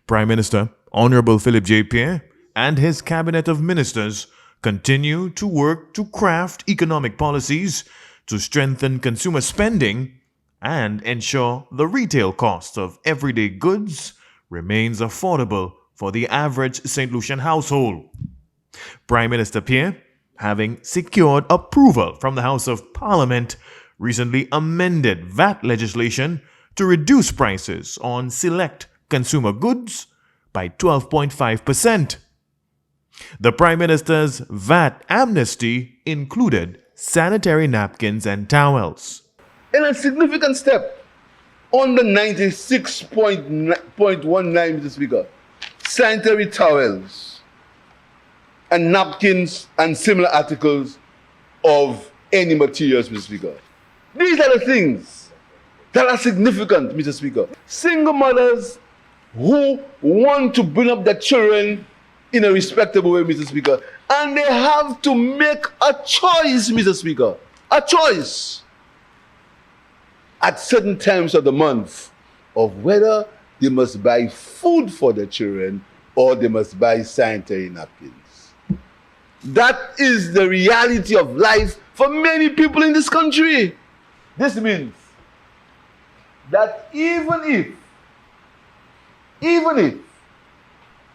Prime Minister Honorable Philip J. Pierre and his cabinet of ministers continue to work to craft economic policies to strengthen consumer spending and ensure the retail cost of everyday goods remains affordable for the average Saint Lucian household. Prime Minister Pierre, having secured approval from the House of Parliament, recently amended VAT legislation to reduce prices on select consumer goods by 12.5%. The Prime Minister's VAT amnesty included sanitary napkins and towels. In a significant step on the 96.19, Mr. Speaker, sanitary towels and napkins and similar articles of any materials, Mr. Speaker. These are the things that are significant, Mr. Speaker. Single mothers who want to bring up their children in a respectable way, Mr. Speaker, and they have to make a choice, Mr. Speaker, a choice at certain times of the month of whether they must buy food for their children or they must buy sanitary napkins. That is the reality of life for many people in this country. This means that even if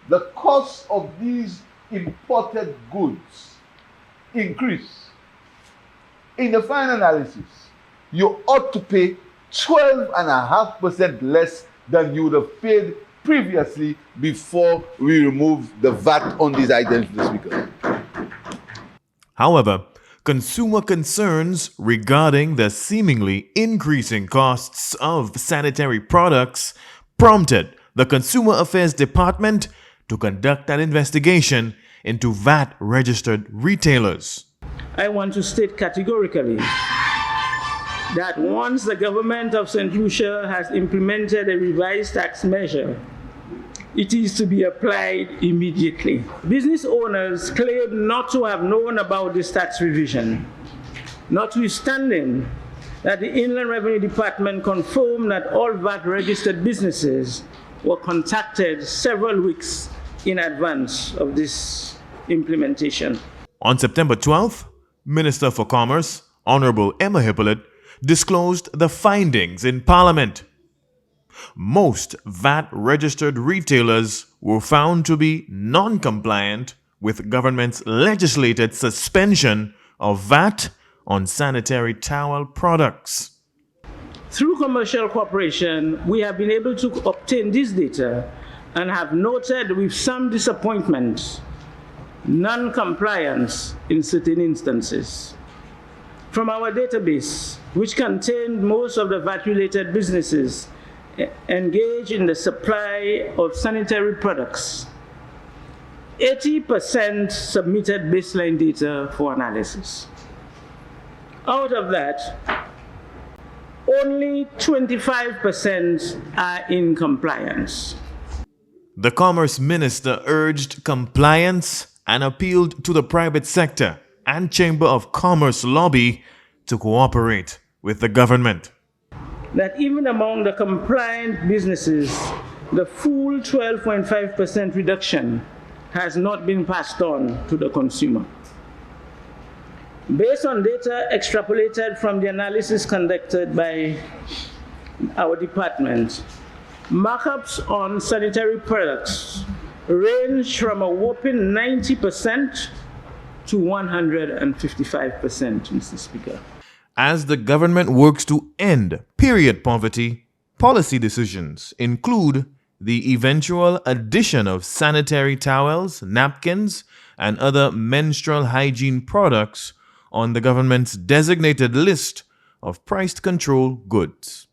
the cost of these imported goods increase, in the final analysis, you ought to pay 12.5% less than you would have paid previously before we remove the VAT on these items, Mr. Speaker. However, consumer concerns regarding the seemingly increasing costs of sanitary products prompted the Consumer Affairs Department to conduct an investigation into VAT-registered retailers. I want to state categorically that once the government of Saint Lucia has implemented a revised tax measure, it is to be applied immediately. Business owners claim not to have known about this tax revision, notwithstanding that the Inland Revenue Department confirmed that all VAT-registered businesses were contacted several weeks in advance of this implementation. On September 12th, Minister for Commerce, Honorable Emma Hippolyte, disclosed the findings in Parliament. Most VAT-registered retailers were found to be non-compliant with government's legislated suspension of VAT on sanitary towel products. Through commercial cooperation, we have been able to obtain this data and have noted with some disappointment non-compliance in certain instances. From our database, which contained most of the VAT-related businesses engaged in the supply of sanitary products, 80% submitted baseline data for analysis. Out of that, only 25% are in compliance. The Commerce Minister urged compliance and appealed to the private sector and Chamber of Commerce lobby to cooperate with the government. That even among the compliant businesses, the full 12.5% reduction has not been passed on to the consumer. Based on data extrapolated from the analysis conducted by our department, markups on sanitary products range from a whopping 90% to 155%, Mr. Speaker. As the government works to end period poverty, policy decisions include the eventual addition of sanitary towels, napkins, and other menstrual hygiene products on the government's designated list of price control goods.